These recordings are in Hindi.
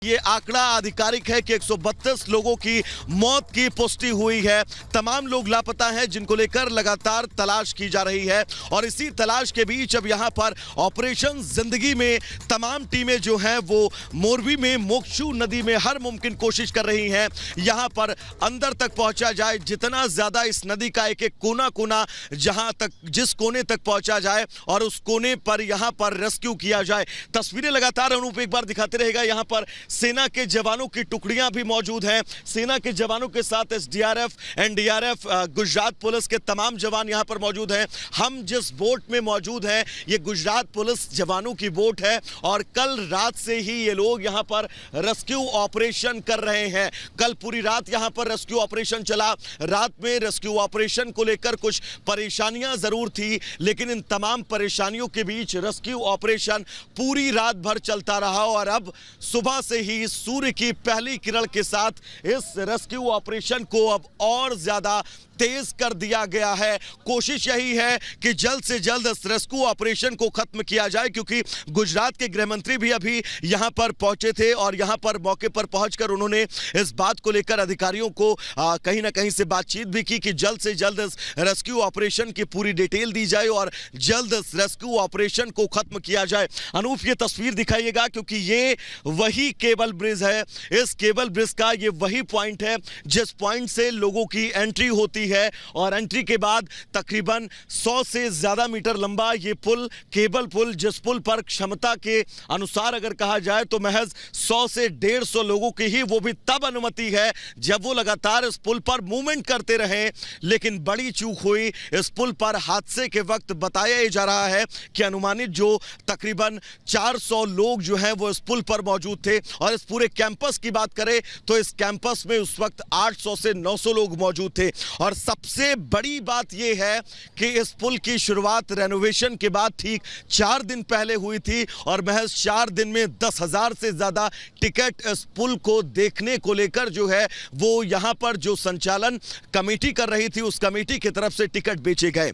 ये आंकड़ा आधिकारिक है कि 132 लोगों की मौत की पुष्टि हुई है। तमाम लोग लापता हैं, जिनको लेकर लगातार तलाश की जा रही है। और इसी तलाश के बीच अब यहां पर ऑपरेशन जिंदगी में तमाम टीमें जो हैं वो मोरबी में मोक्षू नदी में हर मुमकिन कोशिश कर रही हैं, यहां पर अंदर तक पहुंचा जाए, जितना ज्यादा इस नदी का एक एक कोना कोना जहां तक जिस कोने तक पहुंचा जाए और उस कोने पर यहां पर रेस्क्यू किया जाए। तस्वीरें लगातार अनूप एक बार दिखाते रहेगा। यहां पर सेना के जवानों की टुकड़ियां भी मौजूद हैं। सेना के जवानों के साथ एसडीआरएफ, एनडीआरएफ, गुजरात पुलिस के तमाम जवान यहां पर मौजूद हैं। हम जिस बोट में मौजूद हैं ये गुजरात पुलिस जवानों की बोट है और कल रात से ही ये लोग यहां पर रेस्क्यू ऑपरेशन कर रहे हैं। कल पूरी रात यहां पर रेस्क्यू ऑपरेशन चला। रात में रेस्क्यू ऑपरेशन को लेकर कुछ परेशानियां जरूर थी, लेकिन इन तमाम परेशानियों के बीच रेस्क्यू ऑपरेशन पूरी रात भर चलता रहा और अब सुबह से ही सूर्य की पहली किरण के साथ इस रेस्क्यू ऑपरेशन को अब और ज्यादा तेज कर दिया गया है। कोशिश यही है कि जल्द से जल्द इस रेस्क्यू ऑपरेशन को खत्म किया जाए, क्योंकि गुजरात के गृह मंत्री भी अभी यहां पर पहुंचे थे और यहां पर मौके पर पहुंचकर उन्होंने इस बात को लेकर अधिकारियों को कहीं ना कहीं से बातचीत भी की कि जल्द से जल्द इस रेस्क्यू ऑपरेशन की पूरी डिटेल दी जाए और जल्द इस रेस्क्यू ऑपरेशन को खत्म किया जाए। अनूप ये तस्वीर दिखाइएगा, क्योंकि ये वही केबल ब्रिज है। इस केबल ब्रिज का ये वही पॉइंट है जिस पॉइंट से लोगों की एंट्री होती है और एंट्री के बाद तकरीबन 100 से ज्यादा मीटर लंबा ये पुल, केबल पुल, जिस पुल पर क्षमता के अनुसार अगर कहा जाए तो महज 100 से 150 लोगों की ही वो भी तब अनुमति है जब वो लगातार इस पुल पर मूवमेंट करते रहे। लेकिन बड़ी चूक हुई। इस पुल पर हादसे के वक्त बताया जा रहा है कि अनुमानित जो तकरीबन 400 लोग जो हैं वो इस पुल पर मौजूद थे और इस पूरे कैंपस की बात करें तो इस कैंपस में उस वक्त 800 से 900 लोग मौजूद थे। और सबसे बड़ी बात यह है कि इस पुल की शुरुआत रेनोवेशन के बाद ठीक 4 दिन पहले हुई थी और महज 4 दिन में 10,000 से ज्यादा टिकट इस पुल को देखने को लेकर जो है वो यहां पर जो संचालन कमेटी कर रही थी उस कमेटी की तरफ से टिकट बेचे गए।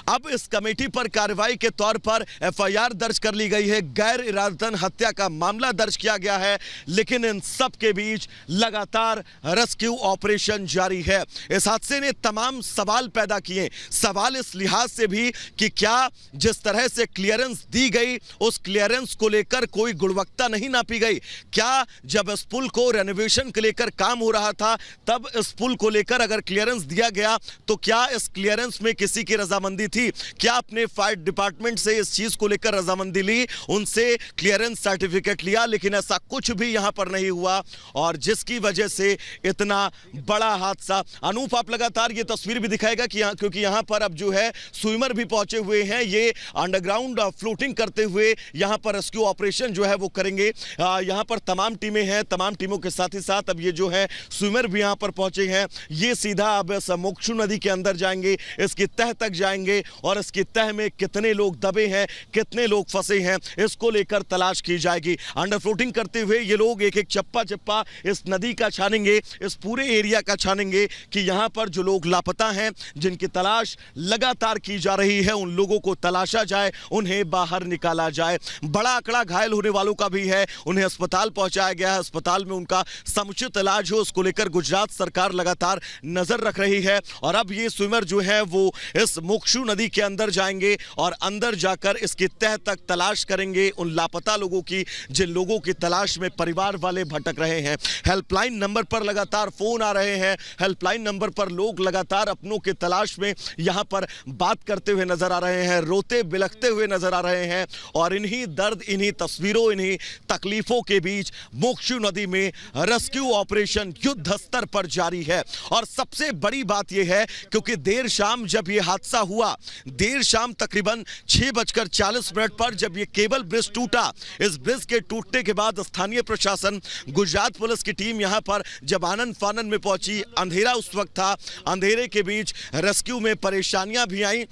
अब इस कमेटी पर कार्रवाई के तौर पर एफआईआर दर्ज कर ली गई है, गैर इरादतन हत्या का मामला दर्ज किया गया है। लेकिन इन सब के बीच लगातार रेस्क्यू ऑपरेशन जारी है। इस हादसे ने तमाम सवाल पैदा किए। सवाल इस लिहाज से भी कि क्या जिस तरह से क्लियरेंस दी गई उस क्लियरेंस को लेकर कोई गुणवत्ता नहीं नापी गई? क्या जब इस पुल को रेनोवेशन के लेकर काम हो रहा था तब इस पुल को लेकर अगर क्लियरेंस दिया गया तो क्या इस क्लियरेंस में किसी की रजामंदी थी? क्या अपने फायर डिपार्टमेंट से इस चीज को लेकर रजामंदी ली, उनसे क्लियरेंस सर्टिफिकेट लिया? लेकिन ऐसा कुछ भी यहां पर नहीं हुआ और जिसकी वजह से इतना बड़ा हादसा। अनूप आप लगातार ये तस्वीर भी दिखाएगा कि क्योंकि यहां पर अब जो है स्विमर भी पहुंचे हुए हैं, ये अंडरग्राउंड फ्लोटिंग करते हुए यहां पर रेस्क्यू ऑपरेशन जो है वो करेंगे। यहां पर तमाम टीमें हैं, तमाम टीमों के साथ ही साथ अब ये जो है स्विमर भी यहां पर पहुंचे हैं। ये सीधा अब इस मोक्षू नदी के अंदर जाएंगे, इसकी तह तक जाएंगे और इसकी तह में कितने लोग दबे हैं, कितने लोग फंसे हैं, इसको लेकर तलाश की जाएगी। अंडर फ्लोटिंग करते हुए ये लोग एक एक चप्पा चप्पा इस नदी का छानेंगे, इस पूरे एरिया का छानेंगे कि यहां पर जो लोग लापता हैं, जिनकी तलाश लगातार की जा रही है, उन लोगों को तलाशा जाए, उन्हें बाहर निकाला जाए। बड़ा आंकड़ा घायल होने वालों का भी है, उन्हें अस्पताल पहुंचाया गया है। अस्पताल में उनका समुचित इलाज हो, उसको लेकर गुजरात सरकार लगातार नजर रख रही है। और अब ये स्विमर जो है वो इस मोक्षू नदी के अंदर जाएंगे और अंदर जाकर इसकी तह तक तलाश करेंगे उन लापता लोगों की, जिन लोगों की तलाश में परिवार वाले भटक रहे हैं। हेल्पलाइन नंबर पर लगातार फोन आ रहे हैं, हेल्पलाइन नंबर पर लोग लगातार अपनों की तलाश में यहां पर बात करते हुए नजर आ रहे हैं, रोते बिलखते हुए नजर आ रहे हैं। और इन्हीं दर्द, इन्हीं तस्वीरों, इन्हीं तकलीफों के बीच मोक्षू नदी में रेस्क्यू ऑपरेशन युद्ध स्तर पर जारी है। और सबसे बड़ी बात यह है क्योंकि देर शाम जब यह हादसा हुआ, देर शाम तकरीबन 6:40 पर जब यह केबल ब्रिज टूटा, इस ब्रिज के टूटने के बाद स्थानीय प्रशासन, गुजरात पुलिस की टीम यहां पर जब आनन फानन में पहुंची, अंधेरा उस वक्त था, अंधेरे के बीच रेस्क्यू में परेशानियां भी आई।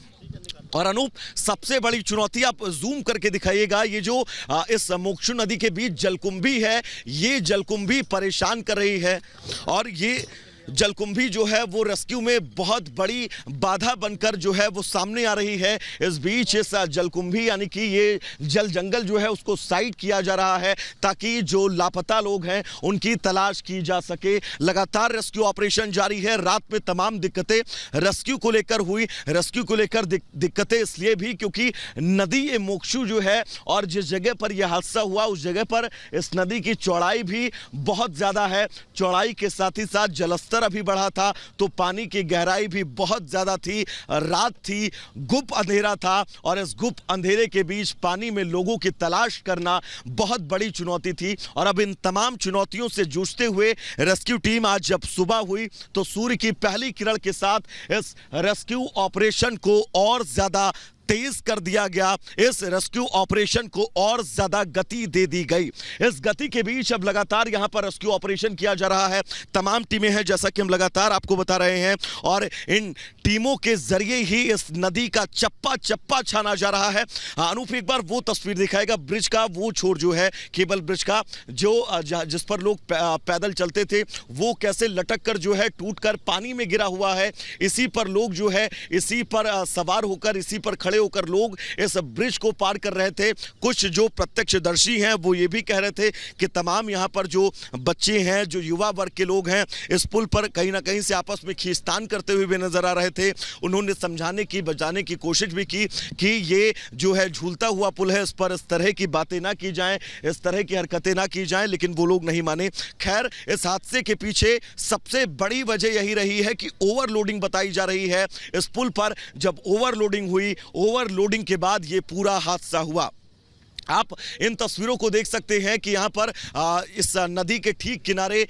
और अनूप सबसे बड़ी चुनौती आप जूम करके दिखाइएगा, ये जो इस मोक्षू नदी के बीच जलकुंभी है, ये जलकुंभी परेशान कर रही है। और ये जलकुंभी जो है वो रेस्क्यू में बहुत बड़ी बाधा बनकर जो है वो सामने आ रही है। इस बीच इस जलकुंभी यानी कि ये जल जंगल जो है उसको साइड किया जा रहा है ताकि जो लापता लोग हैं उनकी तलाश की जा सके। लगातार रेस्क्यू ऑपरेशन जारी है। रात में तमाम दिक्कतें रेस्क्यू को लेकर हुई। रेस्क्यू को लेकर दिक्कतें इसलिए भी क्योंकि नदी ये मोक्षु जो है और जिस जगह पर यह हादसा हुआ उस जगह पर इस नदी की चौड़ाई भी बहुत ज्यादा है। चौड़ाई के साथ ही साथ जलस्तर अभी बढ़ा था तो पानी की गहराई भी बहुत ज्यादा थी। रात थी, गुप्त अंधेरा था और इस गुप्त अंधेरे के बीच पानी में लोगों की तलाश करना बहुत बड़ी चुनौती थी। और अब इन तमाम चुनौतियों से जूझते हुए रेस्क्यू टीम आज जब सुबह हुई तो सूर्य की पहली किरण के साथ इस रेस्क्यू ऑपरेशन को और ज्यादा तेज कर दिया गया। इस रेस्क्यू ऑपरेशन को और ज्यादा गति दे दी गई। इस गति के बीच अब लगातार यहां पर रेस्क्यू ऑपरेशन किया जा रहा है। तमाम टीमें हैं जैसा कि हम लगातार आपको बता रहे हैं और इन टीमों के जरिए ही इस नदी का चप्पा चप्पा छाना जा रहा है। अनूप एक बार वो तस्वीर दिखाएगा ब्रिज का, वो छोर जो है केबल ब्रिज का जो जिस पर लोग पैदल चलते थे वो कैसे लटक कर जो है टूट कर पानी में गिरा हुआ है। इसी पर लोग जो है इसी पर सवार होकर इसी पर खड़े होकर लोग इस ब्रिज को पार कर रहे थे। कुछ जो प्रत्यक्षदर्शी हैं वो ये भी कह रहे थे कि तमाम यहां पर जो बच्चे हैं, जो युवा वर्ग के लोग हैं, इस पुल पर कहीं ना कहीं से आपस में खींचतान करते हुए भी नजर आ रहे थे। उन्होंने समझाने की बचाने की कोशिश भी की कि ये जो है झूलता हुआ पुल है, इस पर इस तरह की बातें ना की जाएं, इस तरह की हरकतें ना की जाएं, लेकिन वो लोग नहीं माने। खैर, इस हादसे के पीछे सबसे बड़ी वजह यही रही है कि ओवरलोडिंग बताई जा रही है। इस पुल पर जब ओवरलोडिंग हुई, ओवरलोडिंग के बाद ये पूरा हादसा हुआ। आप इन तस्वीरों को देख सकते हैं कि यहां पर इस नदी के ठीक किनारे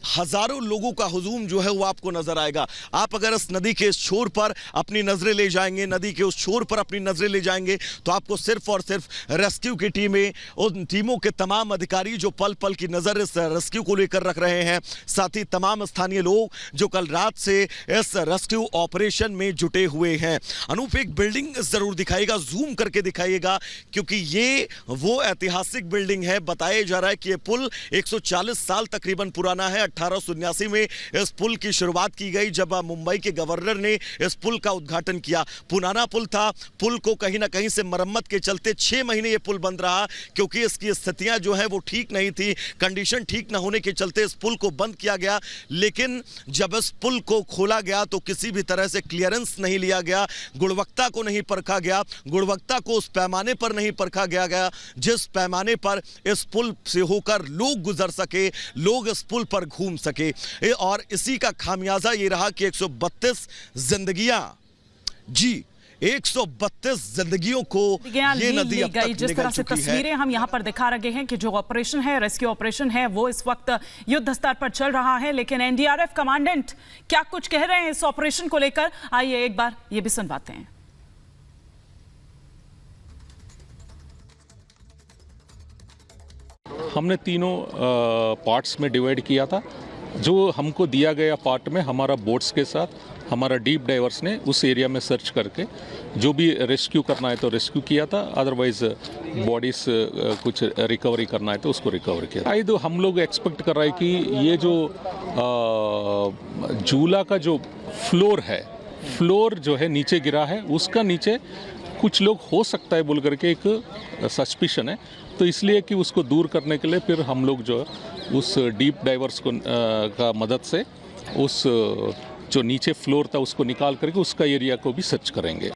हजारों लोगों का हुजूम जो है वो आपको नजर आएगा। आप अगर इस नदी के इस छोर पर अपनी नजरें ले जाएंगे, नदी के उस छोर पर अपनी नजरें ले जाएंगे तो आपको सिर्फ और सिर्फ रेस्क्यू की टीमें, उन टीमों के तमाम अधिकारी जो पल पल की नजर इस रेस्क्यू को लेकर रख रहे हैं, साथ ही तमाम स्थानीय लोग जो कल रात से इस रेस्क्यू ऑपरेशन में जुटे हुए हैं। अनूप एक बिल्डिंग जरूर दिखाइएगा, जूम करके दिखाइएगा, क्योंकि ये वो ऐतिहासिक बिल्डिंग है। बताया जा रहा है कि यह पुल 140 साल तकरीबन पुराना है। 1879 में इस पुल की शुरुआत की गई जब मुंबई के गवर्नर ने इस पुल का उद्घाटन किया। पुराना पुल था, पुल को कहीं ना कहीं से मरम्मत के चलते 6 महीने यह पुल बंद रहा क्योंकि इसकी स्थितियां जो है वो ठीक नहीं थी, कंडीशन ठीक ना होने के चलते इस पुल को बंद किया गया। लेकिन जब इस पुल को खोला गया तो किसी भी तरह से क्लियरेंस नहीं लिया गया, गुणवत्ता को नहीं परखा गया, गुणवत्ता को उस पैमाने पर नहीं परखा गया जिस पैमाने पर इस पुल से होकर लोग गुजर सके, लोग इस पुल पर घूम सके। और इसी का खामियाजा ये रहा कि 132 जिंदगियां, जी 132 जिंदगियों को ये नदी अब तक जिस तरह से तस्वीरें हम यहाँ पर दिखा रहे हैं कि जो ऑपरेशन है, रेस्क्यू ऑपरेशन है, वो इस वक्त युद्ध स्तर पर चल रहा है। लेकिन एनडीआरएफ कमांडेंट क्या कुछ कह रहे हैं इस ऑपरेशन को लेकर, आइए एक बार ये भी सुनवाते हैं। हमने तीनों पार्ट्स में डिवाइड किया था। जो हमको दिया गया पार्ट में हमारा बोट्स के साथ हमारा डीप डाइवर्स ने उस एरिया में सर्च करके जो भी रेस्क्यू करना है तो रेस्क्यू किया था, अदरवाइज बॉडीज कुछ रिकवरी करना है तो उसको रिकवर किया। आई तो हम लोग एक्सपेक्ट कर रहे हैं कि ये जो झूला का जो फ्लोर जो है नीचे गिरा है, उसका नीचे कुछ लोग हो सकता है बोल करके एक सस्पिशन है। तो इसलिए कि उसको दूर करने के लिए फिर हम लोग जो उस डीप डाइवर्स को का मदद से उस जो नीचे फ्लोर था उसको निकाल करके उसका एरिया को भी सर्च करेंगे।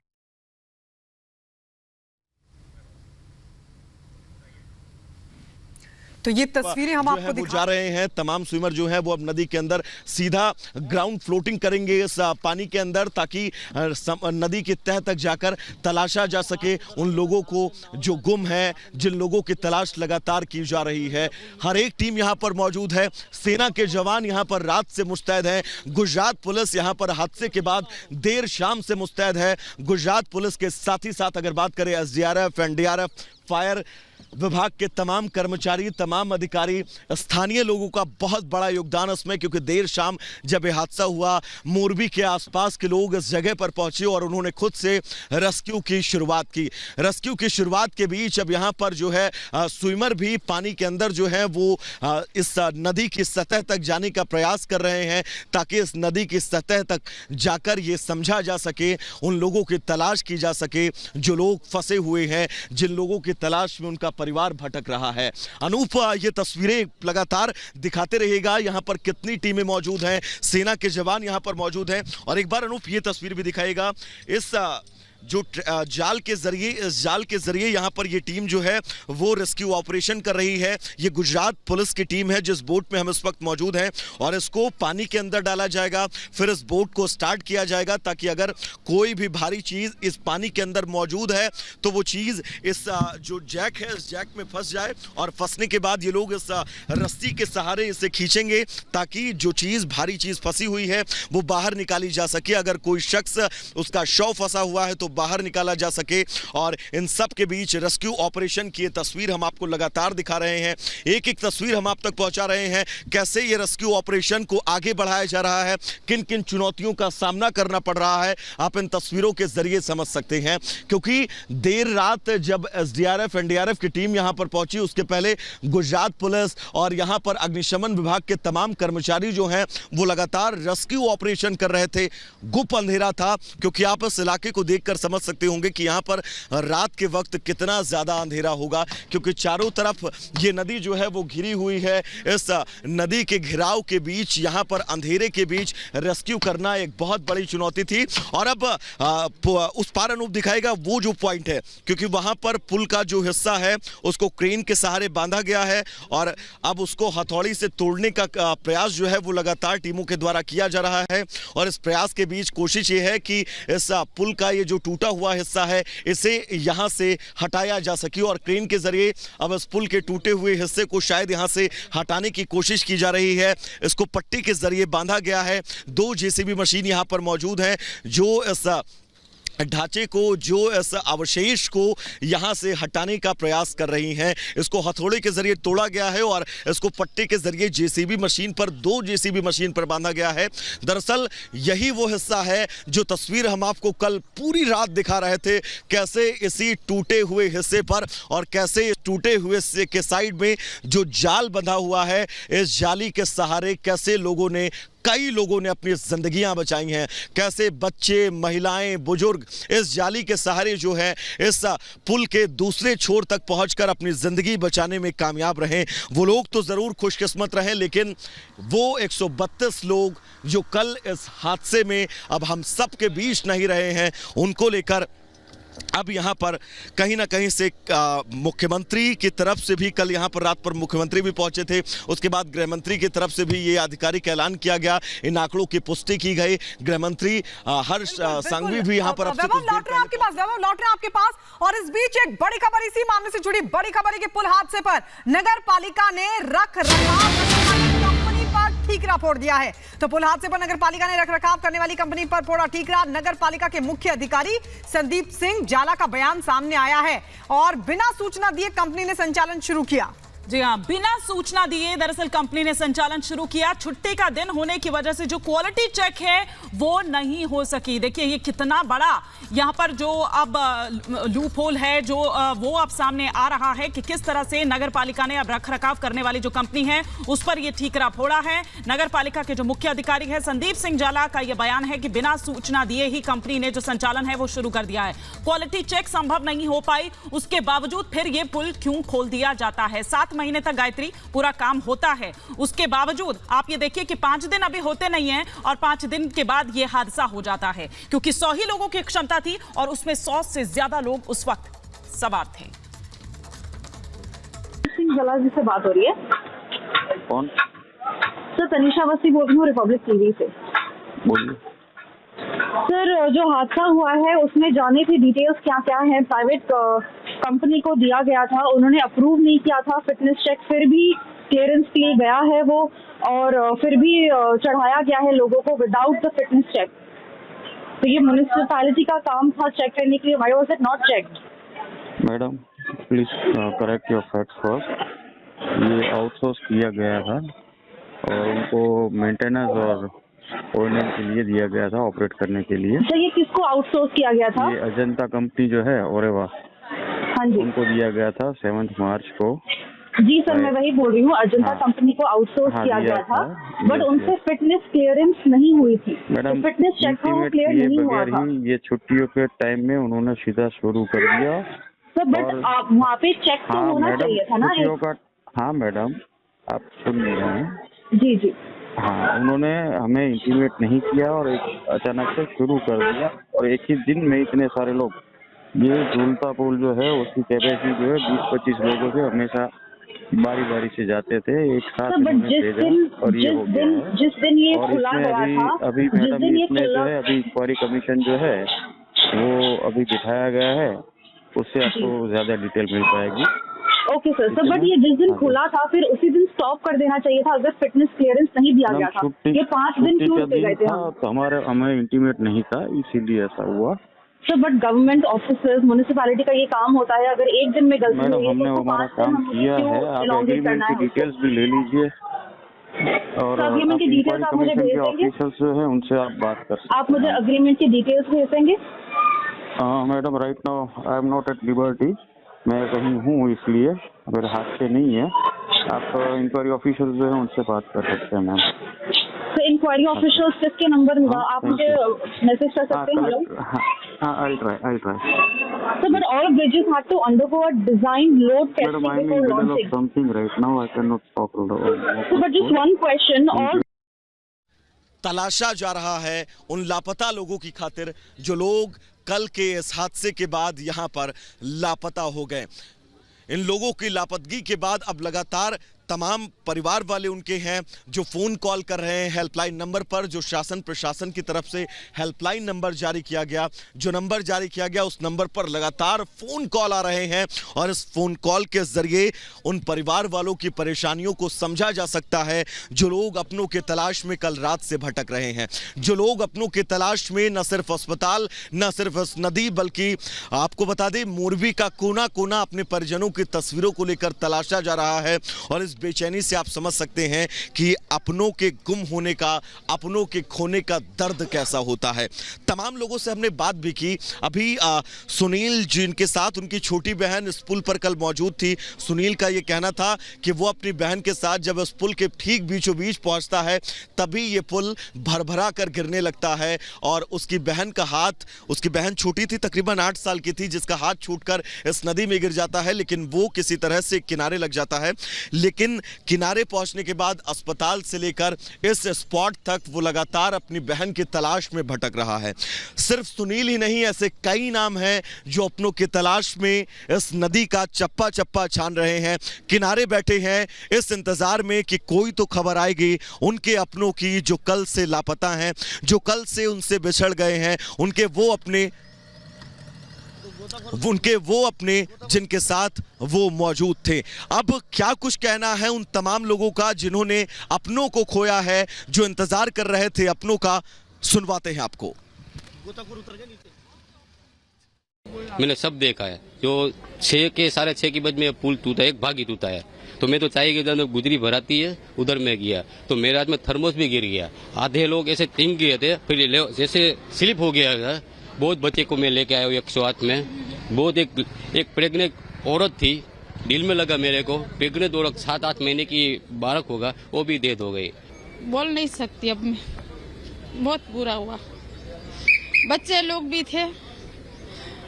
तो ये तस्वीरें हम आपको दिखा रहे हैं। तमाम स्विमर जो है वो अब नदी के अंदर सीधा ग्राउंड फ्लोटिंग करेंगे इस पानी के अंदर ताकि नदी के तह तक जाकर तलाशा जा सके उन लोगों को जो गुम है, जिन लोगों की तलाश लगातार की जा रही है। हर एक टीम यहाँ पर मौजूद है। सेना के जवान यहाँ पर रात से मुस्तैद हैं। गुजरात पुलिस यहाँ पर हादसे के बाद देर शाम से मुस्तैद है। गुजरात पुलिस के साथ ही साथ अगर बात करें एसडीआरएफ, एनडीआरएफ, फायर विभाग के तमाम कर्मचारी, तमाम अधिकारी, स्थानीय लोगों का बहुत बड़ा योगदान इसमें, क्योंकि देर शाम जब यह हादसा हुआ, मोरबी के आसपास के लोग इस जगह पर पहुंचे और उन्होंने खुद से रेस्क्यू की शुरुआत की। रेस्क्यू की शुरुआत के बीच अब यहां पर जो है स्विमर भी पानी के अंदर जो है वो इस नदी की सतह तक जाने का प्रयास कर रहे हैं, ताकि इस नदी की सतह तक जाकर ये समझा जा सके, उन लोगों की तलाश की जा सके जो लोग फंसे हुए हैं, जिन लोगों की तलाश में उनका परिवार भटक रहा है। अनूप, ये तस्वीरें लगातार दिखाते रहेगा। यहां पर कितनी टीमें मौजूद हैं, सेना के जवान यहां पर मौजूद हैं। और एक बार अनूप ये तस्वीर भी दिखाएगा इस जो जाल के जरिए यहां पर ये टीम जो है वो रेस्क्यू ऑपरेशन कर रही है। ये गुजरात पुलिस की टीम है जिस बोट में हम इस वक्त मौजूद हैं, और इसको पानी के अंदर डाला जाएगा, फिर इस बोट को स्टार्ट किया जाएगा, ताकि अगर कोई भी भारी चीज इस पानी के अंदर मौजूद है तो वो चीज इस जो जैक है, इस जैक में फंस जाए, और फंसने के बाद ये लोग इस रस्सी के सहारे इसे खींचेंगे, ताकि जो चीज भारी चीज फंसी हुई है वो बाहर निकाली जा सके। अगर कोई शख्स उसका शव फंसा हुआ है तो बाहर निकाला जा सके। और इन सब के बीच रेस्क्यू ऑपरेशन की तस्वीर हम आपको लगातार दिखा रहे हैं, एक एक तस्वीर हम आप तक पहुंचा रहे हैं, कैसे ये रेस्क्यू ऑपरेशन को आगे बढ़ाया जा रहा है, किन किन चुनौतियों का सामना करना पड़ रहा है, आप इन तस्वीरों के जरिए समझ सकते हैं। क्योंकि देर रात जब एसडीआरएफ एनडीआरएफ की टीम यहां पर पहुंची, उसके पहले गुजरात पुलिस और यहां पर अग्निशमन विभाग के तमाम कर्मचारी जो हैं वो लगातार रेस्क्यू ऑपरेशन कर रहे थे। गुप अंधेरा था, क्योंकि आप इस इलाके को देखकर समझ सकते होंगे कि यहां पर रात के वक्त कितना ज्यादा अंधेरा होगा, क्योंकि चारों तरफ ये नदी जो है वो घिरी हुई है। इस नदी के घिराव के बीच यहां पर अंधेरे के बीच रेस्क्यू करना एक बहुत बड़ी चुनौती थी। और अब उस पार अनूप दिखाएगा वो जो पॉइंट है, क्योंकि वहां पर पुल का जो हिस्सा है उसको क्रेन के सहारे बांधा गया है, और अब उसको हथौड़ी से तोड़ने का प्रयास जो है वो लगातार टीमों के द्वारा किया जा रहा है। और इस प्रयास के बीच कोशिश ये है कि इस पुल का ये जो टूटा हुआ हिस्सा है इसे यहां से हटाया जा सके, और क्रेन के जरिए अब इस पुल के टूटे हुए हिस्से को शायद यहां से हटाने की कोशिश की जा रही है। इसको पट्टी के जरिए बांधा गया है। 2 जेसीबी मशीन यहां पर मौजूद हैं जो इस ढांचे को, जो इस अवशेष को यहां से हटाने का प्रयास कर रही हैं। इसको हथौड़े के जरिए तोड़ा गया है और इसको पट्टे के जरिए जेसीबी मशीन पर, 2 जेसीबी मशीन पर बांधा गया है। दरअसल यही वो हिस्सा है जो तस्वीर हम आपको कल पूरी रात दिखा रहे थे, कैसे इसी टूटे हुए हिस्से पर और कैसे इस टूटे हुए हिस्से के साइड में जो जाल बंधा हुआ है, इस जाली के सहारे कैसे कई लोगों ने अपनी जिंदगियां बचाई हैं, कैसे बच्चे, महिलाएं, बुजुर्ग इस जाली के सहारे जो है इस पुल के दूसरे छोर तक पहुंचकर अपनी जिंदगी बचाने में कामयाब रहे। वो लोग तो जरूर खुशकिस्मत रहे, लेकिन वो 132 लोग जो कल इस हादसे में अब हम सब के बीच नहीं रहे हैं, उनको लेकर अब यहाँ पर कहीं ना कहीं से मुख्यमंत्री की तरफ से भी, कल यहाँ पर रात पर मुख्यमंत्री भी पहुंचे थे, उसके बाद गृह मंत्री की तरफ से भी ये आधिकारिक ऐलान किया गया, इन आंकड़ों की पुष्टि की गई। गृह मंत्री हर्ष संघवी भी यहाँ पर लौट रहे हैं आपके पास। और इस बीच एक बड़ी खबर, इसी मामले से जुड़ी बड़ी खबर है कि पुल हादसे पर नगर पालिका ने कंपनी पर ठीकरा फोड़ दिया है। तो पुल हादसे पर नगर पालिका ने रखरखाव करने वाली कंपनी पर फोड़ा ठीकरा। नगर पालिका के मुख्य अधिकारी संदीप सिंह जाला का बयान सामने आया है और बिना सूचना दिए कंपनी ने संचालन शुरू किया। जी हाँ, बिना सूचना दिए दरअसल कंपनी ने संचालन शुरू किया। छुट्टी का दिन होने की वजह से जो क्वालिटी चेक है वो नहीं हो सकी। देखिए ये कितना बड़ा यहाँ पर जो अब लूप होल है जो वो अब सामने आ रहा है कि किस तरह से नगर पालिका ने अब रखरखाव करने वाली जो कंपनी है उस पर ये ठीकरा फोड़ा है। नगर पालिका के जो मुख्य अधिकारी है संदीप सिंह जाला का ये बयान है कि बिना सूचना दिए ही कंपनी ने जो संचालन है वो शुरू कर दिया है। क्वालिटी चेक संभव नहीं हो पाई, उसके बावजूद फिर ये पुल क्यों खोल दिया जाता है। 7 महीने तक गायत्री पूरा काम होता है, उसके बावजूद आप ये देखिए कि 5 दिन अभी होते नहीं हैं और 5 दिन के बाद ये हादसा हो जाता है, क्योंकि 100 ही लोगों की क्षमता थी और उसमें 100 से ज्यादा लोग उस वक्त सवार थे। सिंह जला जी से बात हो रही है। कौन? सर तनिषा अवस्थी बोल रही हूँ, रिपब्लिक टीवी से। बोलिए। सर जो हादसा हुआ है उसमें जाने की डिटेल्स क्या क्या है। प्राइवेट कंपनी को दिया गया था, उन्होंने अप्रूव नहीं किया था फिटनेस चेक, फिर भी क्लियरेंस के लिए गया है वो, और फिर भी चढ़ाया गया है लोगों को विदाउट द फिटनेस चेक। तो ये म्युनिसिपैलिटी का काम था चेक करने के लिए, why was it not checked? Madam please correct your facts first. ये आउटसोर्स किया गया था और उनको मेंटेनेंस और ओएनएम के लिए दिया गया था, ऑपरेट करने के लिए। सर ये किसको आउटसोर्स किया गया था? ये अजंता कंपनी जो है ओरेवा, हाँ जी, उनको दिया गया था 7 मार्च को। जी सर मैं वही बोल रही हूँ, अजंता हाँ। कंपनी को आउटसोर्स हाँ, किया दिया गया था, था। बट Yes, उनसे yes। फिटनेस क्लियरेंस नहीं हुई थी। मैडम फिटनेस चेक था वो इंटीमेट क्लियर किए नहीं हुआ बगैर था। ही ये छुट्टियों के टाइम में उन्होंने सीधा शुरू कर दिया। सर बट और- आप वहाँ पे चेक तो हाँ होना मैडम, चाहिए था ना। छुट्टियों का, हाँ मैडम आप सुन नहीं रहे हैं। जी जी, हाँ, उन्होंने हमें इंटीमेट नहीं किया और एक अचानक से शुरू कर दिया और एक ही दिन में इतने सारे लोग। ये झूलता पुल जो है उसकी कैपेसिटी जो है 20-25 लोगों से हमेशा बारी बारी से जाते थे, एक साथ सर बट इन्होंने जिस भेजा दिन और ये हो गया है। जिस दिन ये और खुला इसमें गया था, अभी जिस मैडम दिन ये इसमें जो खुला, है अभी इंक्वायरी कमीशन जो है वो अभी बिठाया गया है, उससे आपको ज्यादा डिटेल मिल पाएगी। Okay sir. सर बट ये जिस दिन हाँ। खुला था फिर उसी दिन स्टॉप कर देना चाहिए था, अगर फिटनेस क्लियरेंस नहीं दिया गया था। ये 5 दिन छुट्टी क्यों का रुके दिन गए थे था हम? तो हमें इंटीमेट नहीं था, इसीलिए ऐसा हुआ। Sir but government officers, municipality का ये काम होता है, अगर एक दिन में गलती हुई मैडम है हमने तो हमारा 5 दिन काम हम किया क्यों है, आप elongate एग्रीमेंट करना की है? डिटेल्स भी ले लीजिए और सर, अग्रीमेंट की इंक्वायरी डिटेल्स आप मुझे कमीशन भेज के देंगे? ऑफिसर्स जो है उनसे आप बात कर सकते हैं। आप मुझे अग्रीमेंट की डिटेल्स भेज देंगे? Madam right now I am not at liberty, मैं कहीं हूँ इसलिए मेरे हाथ से नहीं है। आप इंक्वायरी ऑफिसर जो है उनसे बात कर सकते हैं मैम। तो इंक्वायरी ऑफिसर्स किसके नंबर हाँ, आप thank मुझे मैसेज कर सकते हैं? हेलो हाँ I try. Sir but all bridges have to undergo a design load madam I testing am in before middle of launching. Something right now, I can not talk. Sir but just one question, और तलाशा जा रहा है उन लापता लोगों की खातिर जो लोग कल के इस हादसे के बाद यहां पर लापता हो गए। इन लोगों की लापतगी के बाद अब लगातार तमाम परिवार वाले उनके हैं जो फोन कॉल कर रहे हैं हेल्पलाइन नंबर पर, जो शासन प्रशासन की तरफ से हेल्पलाइन नंबर जारी किया गया, जो नंबर जारी किया गया उस नंबर पर लगातार फोन कॉल आ रहे हैं और इस फोन कॉल के जरिए उन परिवार वालों की परेशानियों को समझा जा सकता है जो लोग अपनों के तलाश में कल रात से भटक रहे हैं, जो लोग अपनों के तलाश में न सिर्फ अस्पताल, न सिर्फ इस नदी, बल्कि आपको बता दें मोरबी का कोना कोना अपने परिजनों की तस्वीरों को लेकर तलाशा जा रहा है। और इस बेचैनी से आप समझ सकते हैं कि अपनों के गुम होने का, अपनों के खोने का दर्द कैसा होता है। तमाम लोगों से हमने बात भी की। अभी सुनील जिनके साथ उनकी छोटी बहन इस पुल पर कल मौजूद थी, सुनील का ये कहना था कि वो अपनी बहन के साथ जब इस पुल के ठीक बीचों बीच पहुंचता है तभी ये पुल भरभरा कर गिरने लगता है और उसकी बहन का हाथ, उसकी बहन छोटी थी, तकरीबन 8 साल की थी, जिसका हाथ छूटकर इस नदी में गिर जाता है, लेकिन वो किसी तरह से किनारे लग जाता है। लेकिन किनारे पहुंचने के बाद अस्पताल से लेकर इस स्पॉट तक वो लगातार अपनी बहन की तलाश में भटक रहा है। सिर्फ सुनील ही नहीं, ऐसे कई नाम हैं जो अपनों की तलाश में इस नदी का चप्पा चप्पा छान रहे हैं, किनारे बैठे हैं इस इंतजार में कि कोई तो खबर आएगी उनके अपनों की जो कल से लापता हैं, जो कल से उनसे बिछड़ गए हैं, उनके वो अपने जिनके साथ वो मौजूद थे। अब क्या कुछ कहना है उन तमाम लोगों का जिन्होंने अपनों को खोया है, जो इंतजार कर रहे थे अपनों का, सुनवाते हैं आपको। मैंने सब देखा है, जो 6:30 के बजे में पुल टूटा, एक भाग ही टूटा है, तो मैं तो चाय के अंदर गुजरी भराती है उधर में गया तो मेरे हाथ में थर्मोस भी गिर गया। आधे लोग ऐसे टिंग गए थे, फिर जैसे स्लिप हो गया था। बहुत बच्चे को मैं लेके आया हूँ 108 में। बहुत एक प्रेग्नेंट औरत थी, दिल में लगा मेरे को, प्रेग्नेंट औरत 7-8 महीने की बालक होगा, वो भी डेथ हो गई। बोल नहीं सकती अब मैं, बहुत बुरा हुआ। बच्चे लोग भी थे,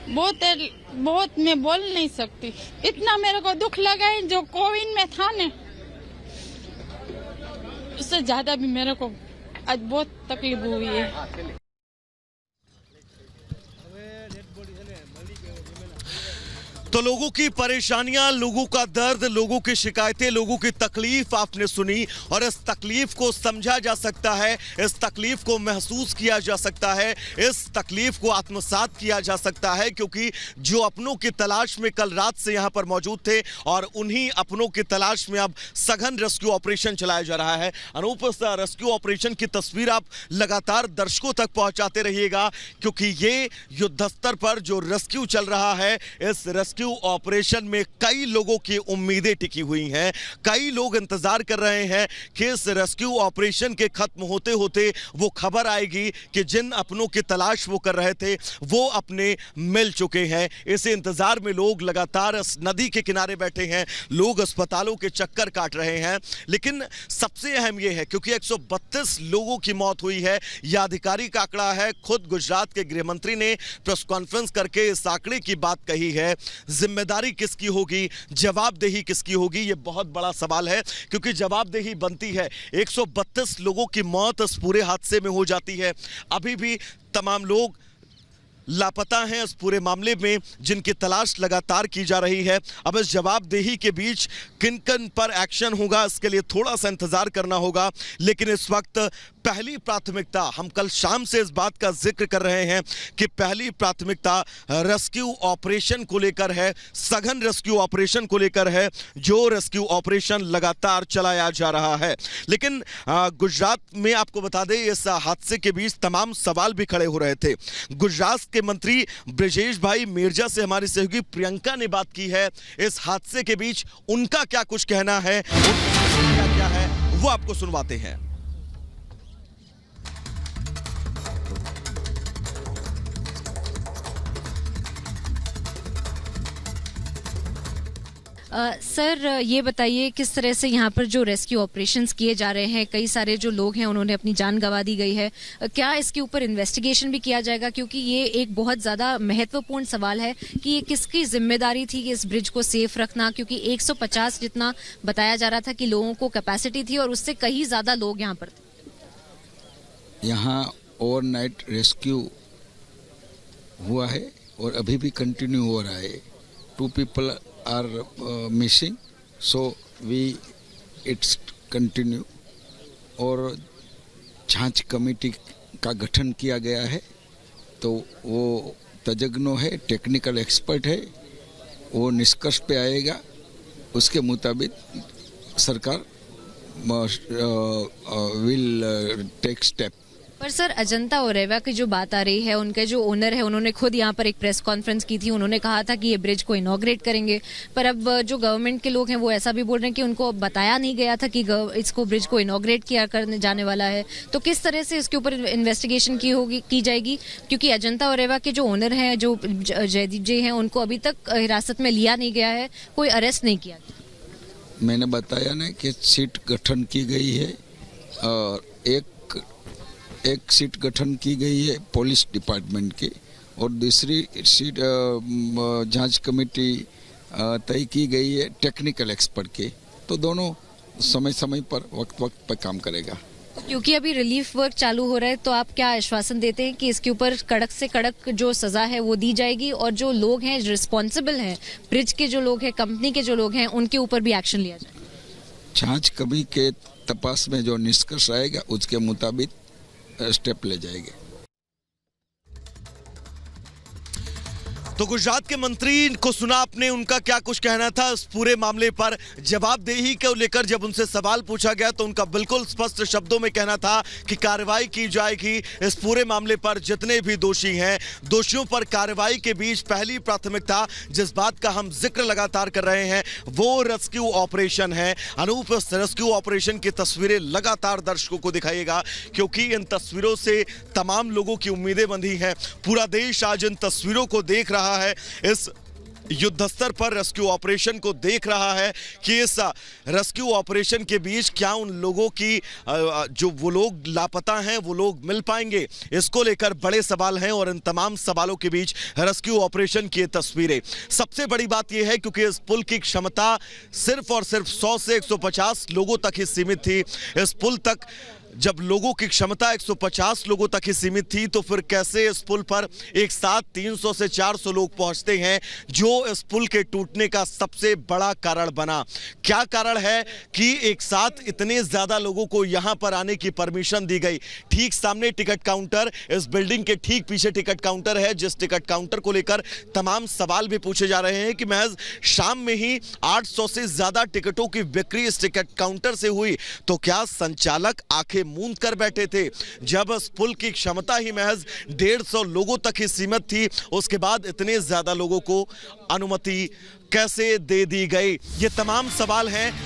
बहुत मैं बोल नहीं सकती। इतना मेरे को दुख लगा है, जो कोविड में था ना उससे ज्यादा भी मेरे को आज बहुत तकलीफ हुई है। तो लोगों की परेशानियां, लोगों का दर्द, लोगों की शिकायतें, लोगों की तकलीफ आपने सुनी और इस तकलीफ को समझा जा सकता है, इस तकलीफ को महसूस किया जा सकता है, इस तकलीफ को आत्मसात किया जा सकता है, क्योंकि जो अपनों की तलाश में कल रात से यहां पर मौजूद थे और उन्हीं अपनों की तलाश में अब सघन रेस्क्यू ऑपरेशन चलाया जा रहा है। अनूप, इस रेस्क्यू ऑपरेशन की तस्वीर आप लगातार दर्शकों तक पहुंचाते रहिएगा, क्योंकि ये युद्धस्तर पर जो रेस्क्यू चल रहा है, इस रेस्क्यू रेस्क्यू ऑपरेशन में कई लोगों की उम्मीदें टिकी हुई हैं। कई लोग इंतजार कर रहे हैं कि इस रेस्क्यू ऑपरेशन के खत्म होते होते वो खबर आएगी कि जिन अपनों की तलाश वो कर रहे थे वो अपने मिल चुके हैं। इस इंतजार में लोग लगातार इस नदी के किनारे बैठे हैं, लोग अस्पतालों के चक्कर काट रहे हैं। लेकिन सबसे अहम यह है क्योंकि 132 लोगों की मौत हुई है, यह आधिकारिक आंकड़ा है। खुद गुजरात के गृह मंत्री ने प्रेस कॉन्फ्रेंस करके इस आंकड़े की बात कही है। जिम्मेदारी किसकी होगी, जवाबदेही किसकी होगी, यह बहुत बड़ा सवाल है क्योंकि जवाबदेही बनती है। 132 लोगों की मौत इस पूरे हादसे में हो जाती है। अभी भी तमाम लोग लापता हैं इस पूरे मामले में, जिनकी तलाश लगातार की जा रही है। अब इस जवाबदेही के बीच किन किन पर एक्शन होगा इसके लिए थोड़ा सा इंतजार करना होगा। लेकिन इस वक्त पहली प्राथमिकता, हम कल शाम से इस बात का जिक्र कर रहे हैं कि पहली प्राथमिकता रेस्क्यू ऑपरेशन को लेकर है, सघन रेस्क्यू ऑपरेशन को लेकर है, जो रेस्क्यू ऑपरेशन लगातार चलाया जा रहा है। लेकिन गुजरात में आपको बता दें इस हादसे के बीच तमाम सवाल भी खड़े हो रहे थे। गुजरात के मंत्री ब्रजेश भाई मेरजा से हमारी सहयोगी प्रियंका ने बात की है। इस हादसे के बीच उनका क्या कुछ कहना है, क्या है वो आपको सुनवाते हैं। सर ये बताइए किस तरह से यहाँ पर जो रेस्क्यू ऑपरेशंस किए जा रहे हैं, कई सारे जो लोग हैं उन्होंने अपनी जान गंवा दी गई है, क्या इसके ऊपर इन्वेस्टिगेशन भी किया जाएगा? क्योंकि ये एक बहुत ज़्यादा महत्वपूर्ण सवाल है कि ये किसकी जिम्मेदारी थी कि इस ब्रिज को सेफ रखना, क्योंकि 150 जितना बताया जा रहा था कि लोगों को कैपेसिटी थी और उससे कहीं ज़्यादा लोग यहाँ पर थे। यहाँ ओवरनाइट रेस्क्यू हुआ है और अभी भी कंटिन्यू हो रहा है। 2 people are missing, so it's continue। और जांच कमेटी का गठन किया गया है, तो वो तज्ञ है, टेक्निकल एक्सपर्ट है, वो निष्कर्ष पे आएगा। उसके मुताबिक सरकार विल टेक स्टेप। पर सर अजंता ओरेवा की जो बात आ रही है, उनके जो ओनर है उन्होंने खुद यहाँ पर एक प्रेस कॉन्फ्रेंस की थी, उन्होंने कहा था कि ये ब्रिज को इनॉग्रेट करेंगे। पर अब जो गवर्नमेंट के लोग हैं वो ऐसा भी बोल रहे हैं कि उनको बताया नहीं गया था कि इसको ब्रिज को इनॉग्रेट किया करने जाने वाला है। तो किस तरह से इसके ऊपर इन्वेस्टिगेशन की जाएगी? क्योंकि अजंता ओरेवा के जो ओनर हैं, जो जयदीप जी हैं, उनको अभी तक हिरासत में लिया नहीं गया है, कोई अरेस्ट नहीं किया गया। मैंने बताया ना कि सीट गठन की गई है और एक सीट गठन की गई है पुलिस डिपार्टमेंट की और दूसरी सीट जांच कमेटी तय की गई है टेक्निकल एक्सपर्ट की। तो दोनों समय समय पर वक्त पर काम करेगा। क्योंकि अभी रिलीफ वर्क चालू हो रहा है, तो आप क्या आश्वासन देते हैं कि इसके ऊपर कड़क से कड़क जो सजा है वो दी जाएगी और जो लोग हैं रिस्पॉन्सिबल हैं, ब्रिज के जो लोग हैं, कंपनी के जो लोग हैं, उनके ऊपर भी एक्शन लिया जाएगा? जांच कमेटी के तपास में जो निष्कर्ष आएगा उसके मुताबिक स्टेप ले जाएंगे। तो गुजरात के मंत्री को सुना आपने, उनका क्या कुछ कहना था इस पूरे मामले पर। जवाबदेही को लेकर जब उनसे सवाल पूछा गया तो उनका बिल्कुल स्पष्ट शब्दों में कहना था कि कार्रवाई की जाएगी इस पूरे मामले पर। जितने भी दोषी हैं, दोषियों पर कार्रवाई के बीच पहली प्राथमिकता जिस बात का हम जिक्र लगातार कर रहे हैं वो रेस्क्यू ऑपरेशन है। अनूप, इस रेस्क्यू ऑपरेशन की तस्वीरें लगातार दर्शकों को दिखाइएगा क्योंकि इन तस्वीरों से तमाम लोगों की उम्मीदें बंधी हैं। पूरा देश आज इन तस्वीरों को देख रहा है, इस युद्ध स्तर पर रेस्क्यू ऑपरेशन को देख रहा है कि इस रेस्क्यू ऑपरेशन के बीच क्या उन लोगों की जो वो लोग लापता हैं वो लोग मिल पाएंगे। इसको लेकर बड़े सवाल हैं और इन तमाम सवालों के बीच रेस्क्यू ऑपरेशन की तस्वीरें। सबसे बड़ी बात यह है क्योंकि इस पुल की क्षमता सिर्फ और सिर्फ 100 से 150 लोगों तक ही सीमित थी। इस पुल तक जब लोगों की क्षमता 150 लोगों तक ही सीमित थी तो फिर कैसे इस पुल पर एक साथ 300 से 400 लोग पहुंचते हैं, जो इस पुल के टूटने का सबसे बड़ा कारण बना। क्या कारण है कि एक साथ इतने ज्यादा लोगों को यहां पर आने की परमिशन दी गई? ठीक सामने टिकट काउंटर, इस बिल्डिंग के ठीक पीछे टिकट काउंटर है, जिस टिकट काउंटर को लेकर तमाम सवाल भी पूछे जा रहे हैं कि महज शाम में ही 800 से ज्यादा टिकटों की बिक्री इस टिकट काउंटर से हुई। तो क्या संचालक आंखें मूंद कर बैठे थे। जब इस पुल की क्षमता ही महज 150 लोगों तक ही सीमित थी, उसके बाद इतने ज्यादा लोगों को अनुमति कैसे दे दी गई? ये तमाम सवाल हैं